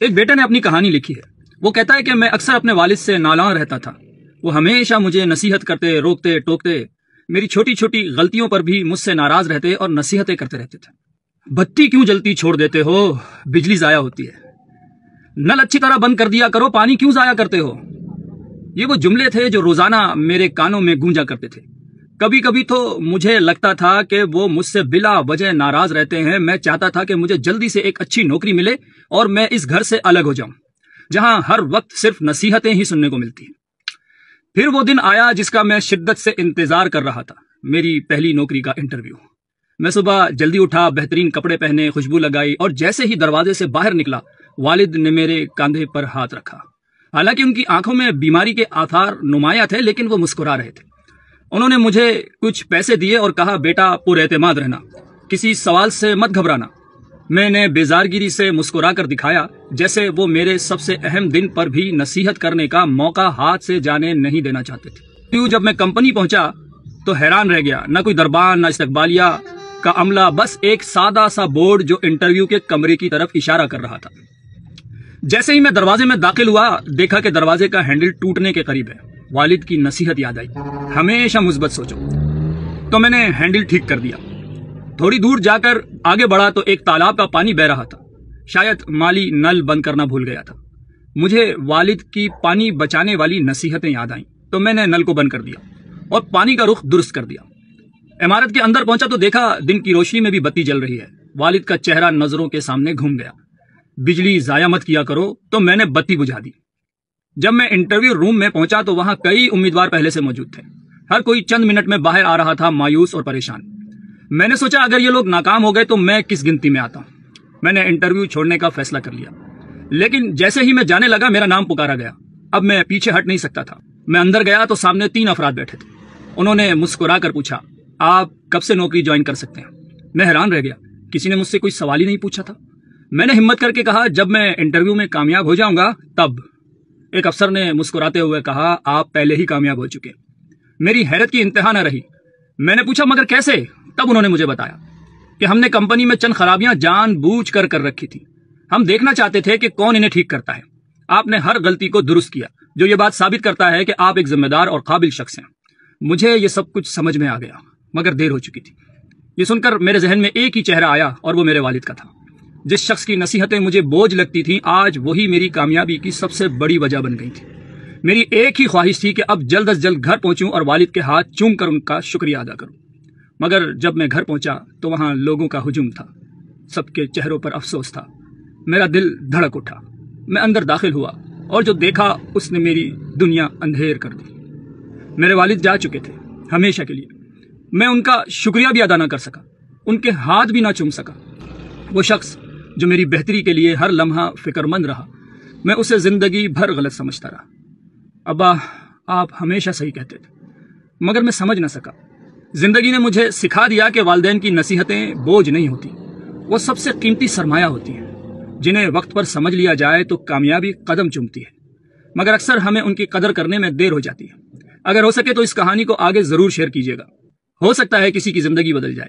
ایک بیٹے نے اپنی کہانی لکھی ہے۔ وہ کہتا ہے کہ میں اکثر اپنے والد سے نالاں رہتا تھا۔ وہ ہمیشہ مجھے نصیحت کرتے، روکتے، ٹوکتے، میری چھوٹی چھوٹی غلطیوں پر بھی مجھ سے ناراض رہتے اور نصیحتیں کرتے رہتے تھے۔ بتی کیوں جلتی چھوڑ دیتے ہو؟ بجلی ضائع ہوتی ہے۔ نل اچھی طرح بند کر دیا کرو، پانی کیوں ضائع کرتے ہو؟ یہ وہ جملے تھے جو روزانہ میرے کانوں میں گونجا کرتے تھے۔ کبھی کبھی تو مجھے لگتا تھا کہ وہ مجھ سے بلا وجہ ناراض رہتے ہیں۔ میں چاہتا تھا کہ مجھے جلدی سے ایک اچھی نوکری ملے اور میں اس گھر سے الگ ہو جاؤں جہاں ہر وقت صرف نصیحتیں ہی سننے کو ملتی ہیں۔ پھر وہ دن آیا جس کا میں شدت سے انتظار کر رہا تھا، میری پہلی نوکری کا انٹرویو۔ میں صبح جلدی اٹھا، بہترین کپڑے پہنے، خوشبو لگائی اور جیسے ہی دروازے سے باہر نکلا والد نے میرے کاندھے پر ہاتھ رکھا۔ حالانکہ ان کی آنکھوں میں بیماری کے آثار نمایاں تھے، لیکن وہ مسکرا رہے تھے۔ انہوں نے مجھے کچھ پیسے دیے اور کہا، بیٹا پر اعتماد رہنا، کسی سوال سے مت گھبرانا۔ میں نے بیزارگیری سے مسکرا کر دکھایا جیسے وہ میرے سب سے اہم دن پر بھی نصیحت کرنے کا موقع ہاتھ سے جانے نہیں دینا چاہتے تھے۔ جب میں کمپنی پہنچا تو حیران رہ گیا۔ نہ کوئی دربان، نہ استقبالیہ کا عملہ، بس ایک سادہ سا بورڈ جو انٹرویو کے کمرے کی طرف اشارہ کر رہا تھا۔ جیسے ہی میں دروازے میں داخل ہوا، دیکھا کہ دروازے کا ہینڈل ٹوٹنے کے قریب ہے۔ والد کی نصیحت یاد آئی، ہمیشہ مثبت سوچو۔ تو میں نے ہینڈل ٹھیک کر دیا۔ تھوڑی دور جا کر آگے بڑھا تو ایک تالاب کا پانی بہہ رہا تھا۔ شاید مالی نل بند کرنا بھول گیا تھا۔ مجھے والد کی پانی بچانے والی نصیحتیں یاد آئیں تو میں نے نل کو بند کر دیا اور پانی کا رخ درست کر دیا۔ عمارت کے اندر پہنچا تو دیکھا دن کی روشنی میں بھی بتی جل رہی ہے۔ والد کا چہرہ نظروں کے سامنے گھوم گیا۔ بجلی ضائع مت کیا کرو، تو میں نے بتی بجھا دی۔ جب میں انٹرویو روم میں پہنچا تو وہاں کئی امیدوار پہلے سے موجود تھے۔ ہر کوئی چند منٹ میں باہر آ رہا تھا، مایوس اور پریشان۔ میں نے سوچا اگر یہ لوگ ناکام ہو گئے تو میں کس گنتی میں آتا ہوں۔ میں نے انٹرویو چھوڑنے کا فیصلہ کر لیا، لیکن جیسے ہی میں جانے لگا میرا نام پکارا گیا۔ اب میں پیچھے ہٹ نہیں سکتا تھا۔ میں اندر گیا تو سامنے 3 افراد بیٹھے تھے۔ انہوں نے مسکرا کر پوچھا، آپ کب سے نوکری جوائن کر سکتے ہیں؟ میں حیران رہ گیا، کسی نے مجھ سے کوئی سوال ہی نہیں پوچھا تھا۔ میں نے ہمت کر کے کہا، جب میں انٹرویو میں کامیاب ہو جاؤں گا تب۔ ایک افسر نے مسکراتے ہوئے کہا، آپ پہلے ہی کامیاب ہو چکے۔ میری حیرت کی انتہا نہ رہی۔ میں نے پوچھا، مگر کیسے؟ تب انہوں نے مجھے بتایا کہ ہم نے کمپنی میں چند خرابیاں جان بوجھ کر رکھی تھی۔ ہم دیکھنا چاہتے تھے کہ کون انہیں ٹھیک کرتا ہے۔ آپ نے ہر غلطی کو درست کیا، جو یہ بات ثابت کرتا ہے کہ آپ ایک ذمہ دار اور قابل شخص ہیں۔ مجھے یہ سب کچھ سمجھ میں آ گیا، مگر دیر ہو چکی تھی۔ یہ سن کر میرے ذہن میں ایک ہی چہرہ آیا اور وہ میرے والد کا تھا۔ جس شخص کی نصیحتیں مجھے بوجھ لگتی تھیں، آج وہی میری کامیابی کی سب سے بڑی وجہ بن گئی تھی۔ میری ایک ہی خواہش تھی کہ اب جلد از جلد گھر پہنچوں اور والد کے ہاتھ چوم کر ان کا شکریہ ادا کروں۔ مگر جب میں گھر پہنچا تو وہاں لوگوں کا ہجوم تھا، سب کے چہروں پر افسوس تھا۔ میرا دل دھڑک اٹھا۔ میں اندر داخل ہوا اور جو دیکھا اس نے میری دنیا اندھیر کر دی۔ میرے والد جا چکے تھے ہمیشہ کے لیے۔ میں ان کا شکریہ بھی ادا نہ کر سکا، ان کے ہاتھ بھی نہ چوم سکا۔ وہ شخص جو میری بہتری کے لیے ہر لمحہ فکر مند رہا، میں اسے زندگی بھر غلط سمجھتا رہا۔ ابا، آپ ہمیشہ صحیح کہتے تھے، مگر میں سمجھ نہ سکا۔ زندگی نے مجھے سکھا دیا کہ والدین کی نصیحتیں بوجھ نہیں ہوتی، وہ سب سے قیمتی سرمایہ ہوتی ہیں۔ جنہیں وقت پر سمجھ لیا جائے تو کامیابی قدم چومتی ہے، مگر اکثر ہمیں ان کی قدر کرنے میں دیر ہو جاتی ہے۔ اگر ہو سکے تو اس کہانی کو آگے ضرور شیئر کیجیے گا، ہو سکتا ہے کسی کی زندگی بدل جائے۔